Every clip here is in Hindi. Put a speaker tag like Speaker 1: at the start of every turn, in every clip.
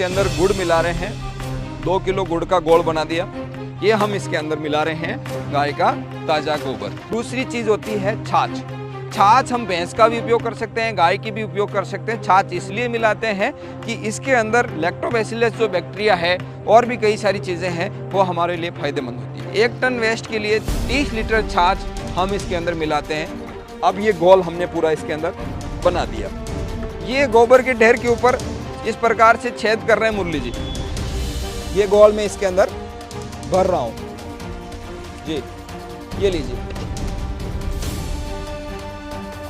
Speaker 1: इसके अंदर गुड़ मिला रहे हैं। 2 किलो गुड़ का गोल बना दिया। ये हम इसके अंदर मिला रहे हैं गाय का ताज़ा गोबर। दूसरी चीज़ होती है छाछ। छाछ हम भैंस का भी उपयोग कर सकते हैं, गाय की भी उपयोग कर सकते हैं। छाछ इसलिए मिलाते हैं कि इसके अंदर लैक्टोबैसिलस जो बैक्टीरिया है और भी कई सारी चीज़ें हैं वो हमारे लिए फ़ायदेमंद होती है। 1 टन वेस्ट के लिए 30 लीटर छाछ हम इसके अंदर मिलाते हैं। अब ये गोल हमने पूरा इसके अंदर बना दिया। ये गोबर के ढेर के ऊपर इस प्रकार से छेद कर रहे हैं मुरली जी। ये गोल मैं इसके अंदर भर रहा हूँ जी, ये लीजिए।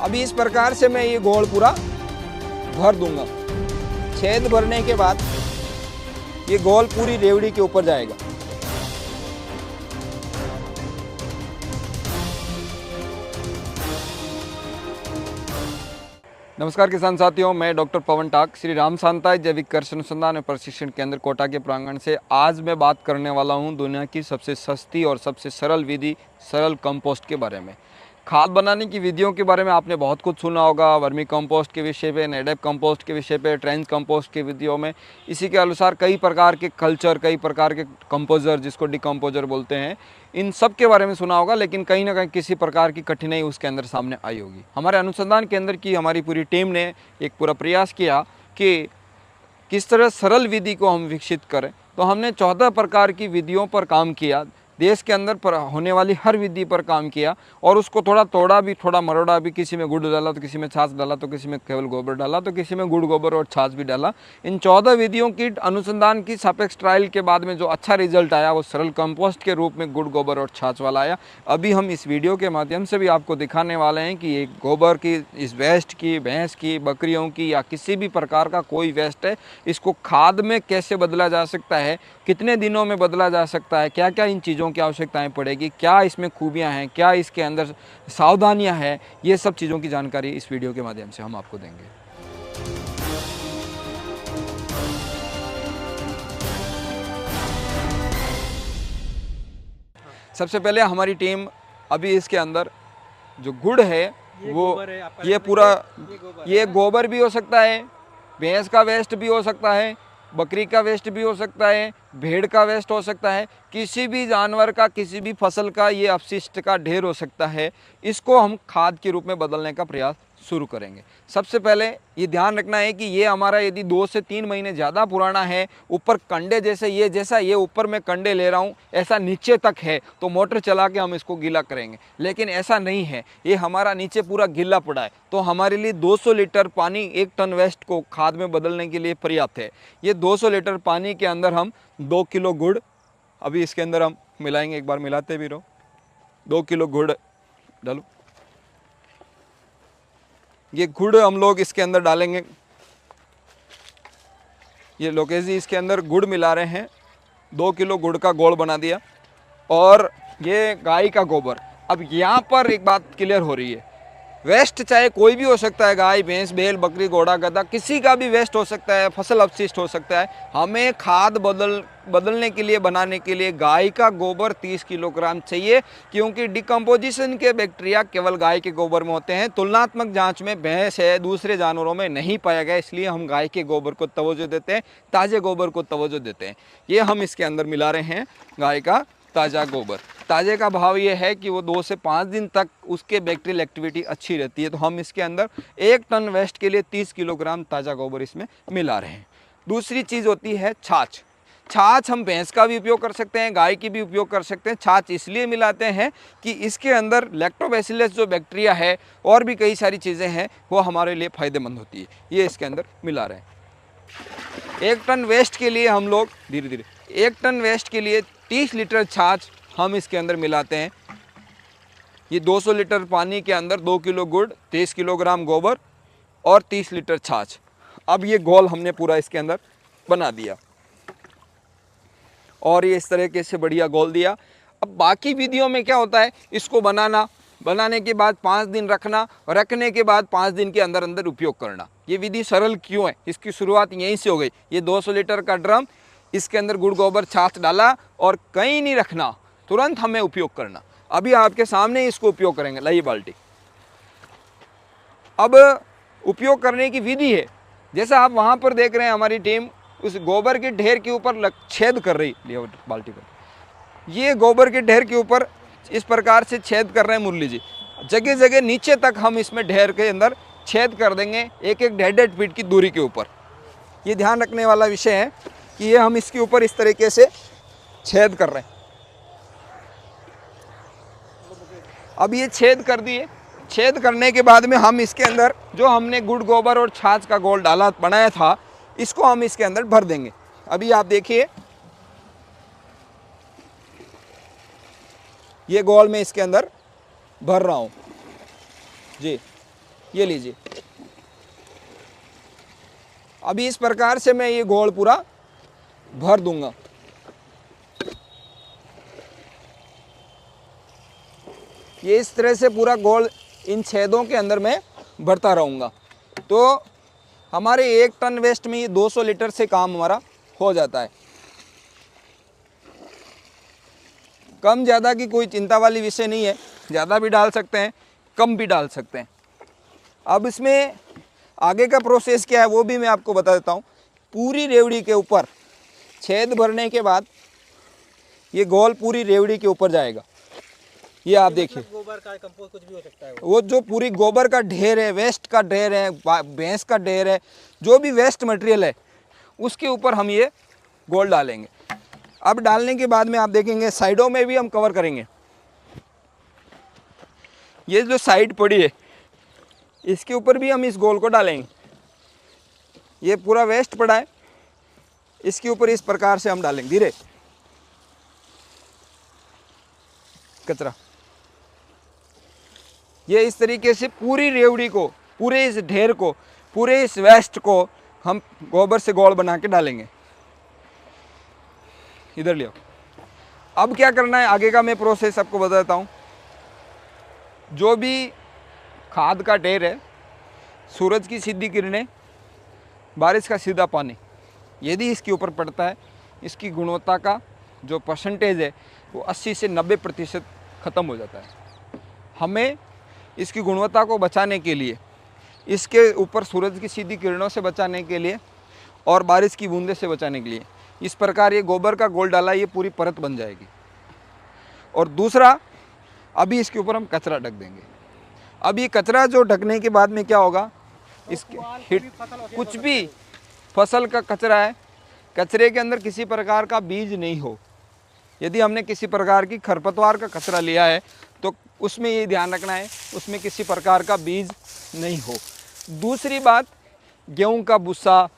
Speaker 1: अभी इस प्रकार से मैं ये गोल पूरा भर दूंगा। छेद भरने के बाद ये गोल पूरी रेवड़ी के ऊपर जाएगा। नमस्कार किसान साथियों, मैं डॉक्टर पवन टाक श्री राम शांताय जैविक कृषि अनुसंधान और प्रशिक्षण केंद्र कोटा के प्रांगण से आज मैं बात करने वाला हूं दुनिया की सबसे सस्ती और सबसे सरल विधि सरल कंपोस्ट के बारे में। खाद बनाने की विधियों के बारे में आपने बहुत कुछ सुना होगा, वर्मी कंपोस्ट के विषय पे, नेडेप कंपोस्ट के विषय पे, ट्रेंच कंपोस्ट के विधियों में। इसी के अनुसार कई प्रकार के कल्चर, कई प्रकार के कंपोजर जिसको डिकम्पोजर बोलते हैं, इन सब के बारे में सुना होगा, लेकिन कहीं ना कहीं किसी प्रकार की कठिनाई उसके अंदर सामने आई होगी। हमारे अनुसंधान केंद्र की हमारी पूरी टीम ने एक पूरा प्रयास किया कि किस तरह सरल विधि को हम विकसित करें। तो हमने 14 प्रकार की विधियों पर काम किया, देश के अंदर पर होने वाली हर विधि पर काम किया और उसको थोड़ा तोड़ा भी, थोड़ा मरोड़ा भी। किसी में गुड़ डाला तो किसी में छाछ डाला, तो किसी में केवल गोबर डाला, तो किसी में गुड़ गोबर और छाछ भी डाला। इन 14 विधियों की अनुसंधान की सापेक्ष ट्रायल के बाद में जो अच्छा रिजल्ट आया वो सरल कंपोस्ट के रूप में गुड़ गोबर और छाछ वाला आया। अभी हम इस वीडियो के माध्यम से भी आपको दिखाने वाले हैं कि ये गोबर की, इस वेस्ट की, भैंस की, बकरियों की या किसी भी प्रकार का कोई वेस्ट है, इसको खाद में कैसे बदला जा सकता है, कितने दिनों में बदला जा सकता है, क्या क्या इन चीज़ों की आवश्यकताएं पड़ेगी, क्या इसमें खूबियां हैं, क्या इसके अंदर सावधानियां हैं, ये सब चीज़ों की जानकारी इस वीडियो के माध्यम से हम आपको देंगे। सबसे पहले हमारी टीम अभी इसके अंदर जो गुड़ है वो ये पूरा, ये गोबर भी हो सकता है, भैंस का वेस्ट भी हो सकता है, बकरी का वेस्ट भी हो सकता है, भेड़ का वेस्ट हो सकता है, किसी भी जानवर का, किसी भी फसल का ये अपशिष्ट का ढेर हो सकता है। इसको हम खाद के रूप में बदलने का प्रयास शुरू करेंगे। सबसे पहले ये ध्यान रखना है कि ये हमारा यदि 2 से 3 महीने ज़्यादा पुराना है, ऊपर कंडे जैसे ये, जैसा ये ऊपर मैं कंडे ले रहा हूँ ऐसा नीचे तक है, तो मोटर चला के हम इसको गीला करेंगे। लेकिन ऐसा नहीं है, ये हमारा नीचे पूरा गीला पड़ा है, तो हमारे लिए 200 लीटर पानी 1 टन वेस्ट को खाद में बदलने के लिए पर्याप्त है। ये 200 लीटर पानी के अंदर हम 2 किलो गुड़ अभी इसके अंदर हम मिलाएंगे। एक बार मिलाते भी रहो। 2 किलो गुड़ डालो। ये गुड़ हम लोग इसके अंदर डालेंगे। ये लोकेश जी इसके अंदर गुड़ मिला रहे हैं। 2 किलो गुड़ का गोल बना दिया और ये गाय का गोबर। अब यहाँ पर एक बात क्लियर हो रही है, वेस्ट चाहे कोई भी हो सकता है, गाय, भैंस, बैल, बकरी, घोड़ा, गधा, किसी का भी वेस्ट हो सकता है, फसल अपशिष्ट हो सकता है। हमें खाद बदलने के लिए, बनाने के लिए गाय का गोबर 30 किलोग्राम चाहिए, क्योंकि डिकम्पोजिशन के बैक्टीरिया केवल गाय के गोबर में होते हैं। तुलनात्मक जांच में भैंस है, दूसरे जानवरों में नहीं पाया गया, इसलिए हम गाय के गोबर को तवज्जो देते हैं, ताज़े गोबर को तवज्जो देते हैं। ये हम इसके अंदर मिला रहे हैं गाय का ताज़ा गोबर। ताज़े का भाव ये है कि वो 2 से 5 दिन तक उसके बैक्टीरियल एक्टिविटी अच्छी रहती है। तो हम इसके अंदर 1 टन वेस्ट के लिए 30 किलोग्राम ताज़ा गोबर इसमें मिला रहे हैं। दूसरी चीज़ होती है छाछ। छाछ हम भैंस का भी उपयोग कर सकते हैं, गाय की भी उपयोग कर सकते हैं। छाछ इसलिए मिलाते हैं कि इसके अंदर लैक्टोबैसिलस जो बैक्टीरिया है और भी कई सारी चीज़ें हैं वो हमारे लिए फ़ायदेमंद होती है। ये इसके अंदर मिला रहे हैं। 1 टन वेस्ट के लिए हम लोग धीरे धीरे 1 टन वेस्ट के लिए 30 लीटर छाछ हम इसके अंदर मिलाते हैं। ये 200 लीटर पानी के अंदर 2 किलो गुड़, 30 किलोग्राम गोबर और 30 लीटर छाछ। अब ये गोल हमने पूरा इसके अंदर बना दिया और ये इस तरीके से बढ़िया गोल दिया। अब बाकी विधियों में क्या होता है, इसको बनाने के बाद 5 दिन रखना, रखने के बाद 5 दिन के अंदर अंदर उपयोग करना। ये विधि सरल क्यों है, इसकी शुरुआत यहीं से हो गई। ये 200 लीटर का ड्रम, इसके अंदर गुड़ गोबर छाछ डाला और कहीं नहीं रखना, तुरंत हमें उपयोग करना। अभी आपके सामने इसको उपयोग करेंगे। लाइए बाल्टी। अब उपयोग करने की विधि है, जैसा आप वहाँ पर देख रहे हैं हमारी टीम उस गोबर के ढेर के ऊपर छेद कर रही, लिया बाल्टी पर, ये गोबर के ढेर के ऊपर इस प्रकार से छेद कर रहे हैं मुरली जी। जगह जगह नीचे तक हम इसमें ढेर के अंदर छेद कर देंगे, एक एक 1.5 फीट की दूरी के ऊपर। ये ध्यान रखने वाला विषय है कि ये हम इसके ऊपर इस तरीके से छेद कर रहे हैं। अब ये छेद कर दिए, छेद करने के बाद में हम इसके अंदर जो हमने गुड़ गोबर और छाछ का घोल डाला बनाया था, इसको हम इसके अंदर भर देंगे। अभी आप देखिए, ये घोल मैं इसके अंदर भर रहा हूं जी, ये लीजिए। अभी इस प्रकार से मैं ये घोल पूरा भर दूंगा। ये इस तरह से पूरा घोल इन छेदों के अंदर मैं भरता रहूँगा। तो हमारे 1 टन वेस्ट में ये 200 लीटर से काम हमारा हो जाता है। कम ज़्यादा की कोई चिंता वाली विषय नहीं है, ज़्यादा भी डाल सकते हैं, कम भी डाल सकते हैं। अब इसमें आगे का प्रोसेस क्या है वो भी मैं आपको बता देता हूँ। पूरी रेवड़ी के ऊपर छेद भरने के बाद ये घोल पूरी रेवड़ी के ऊपर जाएगा। ये आप देखिए,
Speaker 2: गोबर का कंपोस्ट कुछ भी हो सकता है
Speaker 1: वो जो पूरी गोबर का ढेर है, वेस्ट का ढेर है, भैंस का ढेर है, जो भी वेस्ट मटेरियल है उसके ऊपर हम ये घोल डालेंगे। अब डालने के बाद में आप देखेंगे साइडों में भी हम कवर करेंगे। ये जो साइड पड़ी है इसके ऊपर भी हम इस घोल को डालेंगे। ये पूरा वेस्ट पड़ा है, इसके ऊपर इस प्रकार से हम डालेंगे धीरे कचरा। ये इस तरीके से पूरी रेवड़ी को, पूरे इस ढेर को, पूरे इस वेस्ट को हम गोबर से घोल बना के डालेंगे। इधर लियो। अब क्या करना है आगे का मैं प्रोसेस आपको बताता हूँ। जो भी खाद का ढेर है, सूरज की सीधी किरणें, बारिश का सीधा पानी, यदि इसके ऊपर पड़ता है, इसकी गुणवत्ता का जो परसेंटेज है वो 80 से 90% ख़त्म हो जाता है। हमें इसकी गुणवत्ता को बचाने के लिए, इसके ऊपर सूरज की सीधी किरणों से बचाने के लिए और बारिश की बूंदे से बचाने के लिए इस प्रकार ये गोबर का घोल डाला, ये पूरी परत बन जाएगी। और दूसरा, अभी इसके ऊपर हम कचरा ढक देंगे। अब ये कचरा जो ढकने के बाद में क्या होगा, इसके हिट कुछ भी फसल का कचरा है, कचरे के अंदर किसी प्रकार का बीज नहीं हो। यदि हमने किसी प्रकार की खरपतवार का कचरा लिया है तो उसमें ये ध्यान रखना है उसमें किसी प्रकार का बीज नहीं हो। दूसरी बात, गेहूं का भूसा,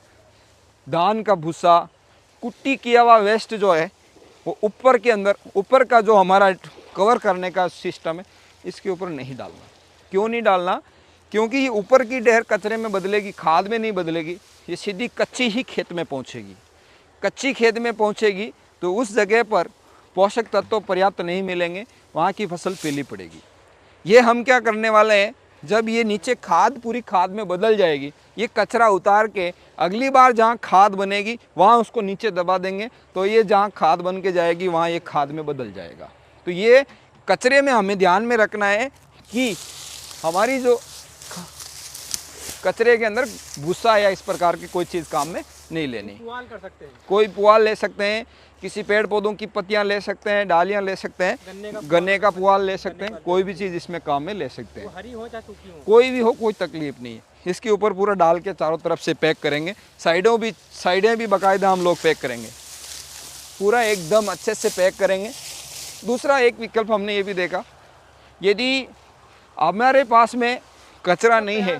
Speaker 1: धान का भूसा, कुट्टी किया हुआ वेस्ट जो है वो ऊपर के अंदर, ऊपर का जो हमारा कवर करने का सिस्टम है, इसके ऊपर नहीं डालना। क्यों नहीं डालना? क्योंकि ये ऊपर की ढेर कचरे में बदलेगी, खाद में नहीं बदलेगी, ये सीधी कच्ची ही खेत में पहुंचेगी। कच्ची खेत में पहुंचेगी तो उस जगह पर पोषक तत्व पर्याप्त नहीं मिलेंगे, वहाँ की फसल पीली पड़ेगी। ये हम क्या करने वाले हैं, जब ये नीचे खाद पूरी खाद में बदल जाएगी, ये कचरा उतार के अगली बार जहाँ खाद बनेगी वहाँ उसको नीचे दबा देंगे, तो ये जहाँ खाद बन के जाएगी वहाँ ये खाद में बदल जाएगा। तो ये कचरे में हमें ध्यान में रखना है कि हमारी जो कचरे के अंदर भूसा या इस प्रकार की कोई चीज़ काम में नहीं लेनी।
Speaker 2: पुआल कर सकते हैं,
Speaker 1: कोई पुआल ले सकते हैं, किसी पेड़ पौधों की पत्तियां ले सकते हैं, डालियां ले सकते हैं, गन्ने का पुआल ले सकते हैं, कोई भी चीज़ इसमें काम में ले सकते हैं।
Speaker 2: हरी हो चाहे सूखी हो,
Speaker 1: कोई भी हो, कोई तकलीफ नहीं है। इसके ऊपर पूरा डाल के चारों तरफ से पैक करेंगे, साइडें भी बाकायदा हम लोग पैक करेंगे, पूरा एकदम अच्छे से पैक करेंगे। दूसरा एक विकल्प हमने ये भी देखा, यदि हमारे पास में कचरा नहीं है,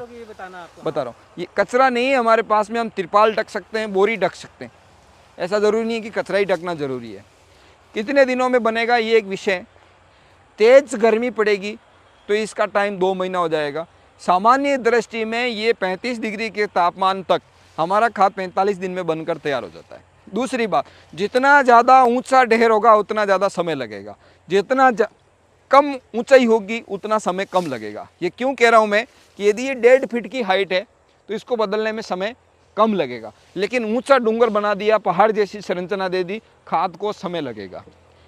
Speaker 1: बता रहा हूँ, ये कचरा नहीं है हमारे पास में, हम तिरपाल ढक सकते हैं, बोरी ढक सकते हैं। ऐसा ज़रूरी नहीं है कि कचरा ही ढकना ज़रूरी है। कितने दिनों में बनेगा ये एक विषय। तेज़ गर्मी पड़ेगी तो इसका टाइम 2 महीना हो जाएगा। सामान्य दृष्टि में ये 35 डिग्री के तापमान तक हमारा खाद 45 दिन में बनकर तैयार हो जाता है। दूसरी बात, जितना ज़्यादा ऊंचा ढेर होगा उतना ज़्यादा समय लगेगा, जितना कम ऊंचाई होगी उतना समय कम लगेगा। ये क्यों कह रहा हूँ मैं कि यदि ये 1.5 फीट की हाइट है तो इसको बदलने में समय कम लगेगा, लेकिन ऊंचा डूंगर बना दिया, पहाड़ जैसी संरचना दे दी, खाद को समय लगेगा।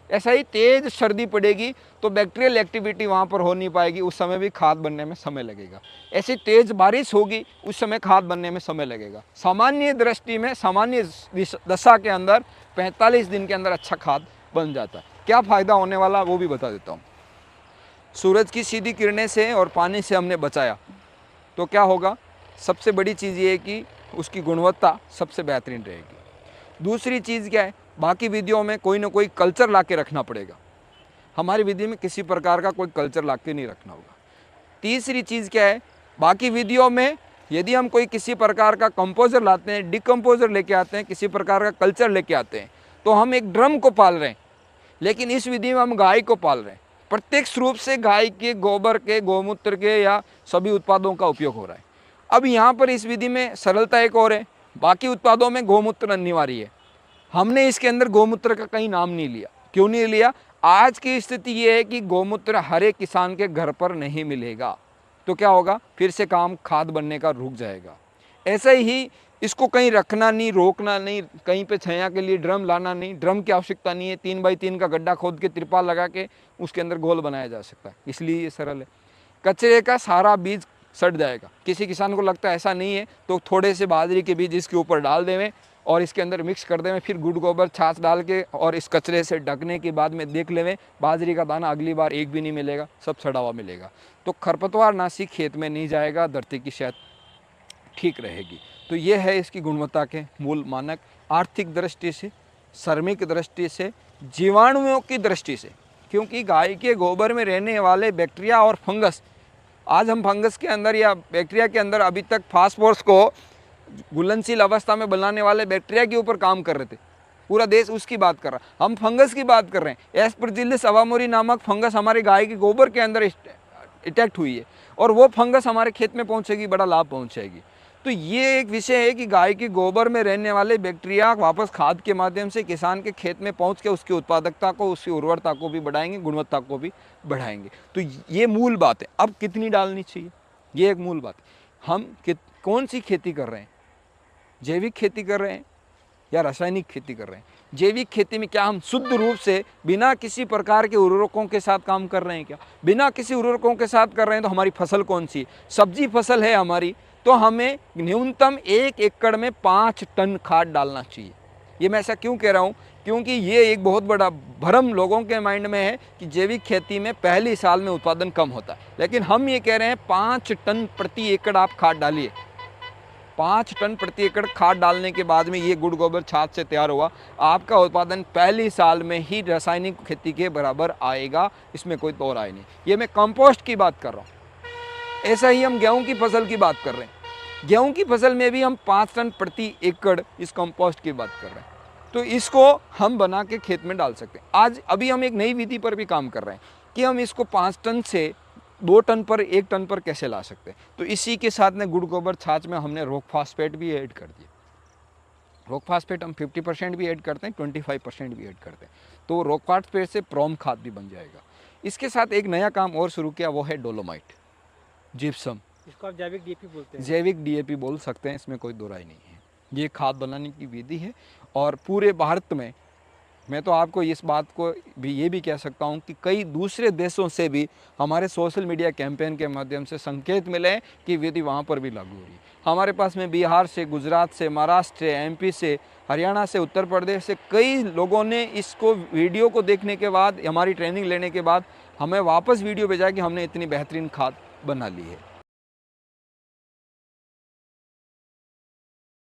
Speaker 1: ऐसा ही तेज सर्दी पड़ेगी तो बैक्टीरियल एक्टिविटी वहाँ पर हो नहीं पाएगी, उस समय भी खाद बनने में समय लगेगा। ऐसी तेज बारिश होगी उस समय खाद बनने में समय लगेगा। सामान्य दृष्टि में, सामान्य दशा के अंदर 45 दिन के अंदर अच्छा खाद बन जाता है। क्या फ़ायदा होने वाला वो भी बता देता हूँ। सूरज की सीधी किरणें से और पानी से हमने बचाया तो क्या होगा, सबसे बड़ी चीज़ ये है कि उसकी गुणवत्ता सबसे बेहतरीन रहेगी। दूसरी चीज़ क्या है, बाकी विधियों में कोई ना कोई कल्चर ला के रखना पड़ेगा, हमारी विधि में किसी प्रकार का कोई कल्चर ला के नहीं रखना होगा। तीसरी चीज़ क्या है, बाकी विधियों में यदि हम कोई किसी प्रकार का कंपोजर लाते हैं, डिकम्पोजर लेके आते हैं, किसी प्रकार का कल्चर लेके आते हैं तो हम एक ड्रम को पाल रहे हैं, लेकिन इस विधि में हम गाय को पाल रहे हैं। प्रत्यक्ष रूप से गाय के गोबर के, गोमूत्र के या सभी उत्पादों का उपयोग हो रहा है। अब यहाँ पर इस विधि में सरलता एक और है, बाकी उत्पादों में गोमूत्र अनिवार्य है, हमने इसके अंदर गोमूत्र का कहीं नाम नहीं लिया। क्यों नहीं लिया? आज की स्थिति ये है कि गोमूत्र हर एक किसान के घर पर नहीं मिलेगा, तो क्या होगा, फिर से काम खाद बनने का रुक जाएगा। ऐसा ही इसको कहीं रखना नहीं, रोकना नहीं, कहीं पे छाया के लिए ड्रम लाना नहीं, ड्रम की आवश्यकता नहीं है। 3 बाई 3 का गड्ढा खोद के तिरपाल लगा के उसके अंदर घोल बनाया जा सकता है, इसलिए ये सरल है। कचरे का सारा बीज सड़ जाएगा। किसी किसान को लगता है ऐसा नहीं है तो थोड़े से बाजरे के बीज इसके ऊपर डाल देवें और इसके अंदर मिक्स कर देवें, फिर गुड़ गोबर छाछ डाल के और इस कचरे से ढकने के बाद में देख लेवें बाजरे का दाना अगली बार एक भी नहीं मिलेगा, सब सड़ा हुआ मिलेगा। तो खरपतवार नाशी खेत में नहीं जाएगा, धरती की सेहत ठीक रहेगी। तो ये है इसकी गुणवत्ता के मूल मानक। आर्थिक दृष्टि से, श्रमिक दृष्टि से, जीवाणुओं की दृष्टि से, क्योंकि गाय के गोबर में रहने वाले बैक्टीरिया और फंगस, आज हम फंगस के अंदर या बैक्टीरिया के अंदर अभी तक फास्फोरस को घुलनशील अवस्था में बनाने वाले बैक्टीरिया के ऊपर काम कर रहे थे, पूरा देश उसकी बात कर रहा, हम फंगस की बात कर रहे हैं। एस्परजिलस अवामोरी नामक फंगस हमारे गाय के गोबर के अंदर अटैक्ट हुई है और वो फंगस हमारे खेत में पहुंचेगी, बड़ा लाभ पहुंचाएगी। तो ये एक विषय है कि गाय के गोबर में रहने वाले बैक्टीरिया वापस खाद के माध्यम से किसान के खेत में पहुंच के उसकी उत्पादकता को, उसकी उर्वरता को भी बढ़ाएंगे, गुणवत्ता को भी बढ़ाएंगे। तो ये मूल बात है। अब कितनी डालनी चाहिए, ये एक मूल बात है। हम कौन सी खेती कर रहे हैं, जैविक खेती कर रहे हैं या रासायनिक खेती कर रहे हैं? जैविक खेती में क्या हम शुद्ध रूप से बिना किसी प्रकार के उर्वरकों के साथ काम कर रहे हैं? क्या बिना किसी उर्वरकों के साथ कर रहे हैं? तो हमारी फसल कौन सी? सब्जी फसल है हमारी, तो हमें न्यूनतम 1 एकड़ में 5 टन खाद डालना चाहिए। ये मैं ऐसा क्यों कह रहा हूँ, क्योंकि ये एक बहुत बड़ा भ्रम लोगों के माइंड में है कि जैविक खेती में पहले साल में उत्पादन कम होता है, लेकिन हम ये कह रहे हैं 5 टन प्रति एकड़ आप खाद डालिए। 5 टन प्रति एकड़ खाद डालने के बाद में ये गुड़ गोबर छाछ से तैयार हुआ, आपका उत्पादन पहली साल में ही रासायनिक खेती के बराबर आएगा, इसमें कोई दो राय नहीं। ये मैं कंपोस्ट की बात कर रहा हूँ। ऐसा ही हम गेहूं की फसल की बात कर रहे हैं, गेहूं की फसल में भी हम 5 टन प्रति एकड़ इस कंपोस्ट की बात कर रहे हैं। तो इसको हम बना के खेत में डाल सकते हैं। आज अभी हम एक नई विधि पर भी काम कर रहे हैं कि हम इसको 5 टन से 2 टन पर, 1 टन पर कैसे ला सकते हैं। तो इसी के साथ में गुड़ गोबर छाछ में हमने रॉक फास्फेट भी ऐड कर दिया। रॉक फास्फेट हम 50% भी ऐड करते हैं, 25% भी ऐड करते हैं, तो रॉक फास्फेट से प्रोम खाद भी बन जाएगा। इसके साथ एक नया काम और शुरू किया, वो है डोलोमाइट, जिप्सम।
Speaker 2: इसको आप जैविक डीएपी बोलते हैं?
Speaker 1: जैविक डीएपी बोल सकते हैं, इसमें कोई दो राय नहीं है। ये खाद बनाने की विधि है और पूरे भारत में, मैं तो आपको इस बात को भी ये भी कह सकता हूँ कि कई दूसरे देशों से भी हमारे सोशल मीडिया कैंपेन के माध्यम से संकेत मिले हैं कि विधि वहाँ पर भी लागू हो रही है। हमारे पास में बिहार से, गुजरात से, महाराष्ट्र से, एमपी से, हरियाणा से, उत्तर प्रदेश से कई लोगों ने इसको वीडियो को देखने के बाद, हमारी ट्रेनिंग लेने के बाद हमें वापस वीडियो भेजा कि हमने इतनी बेहतरीन खाद बना ली है।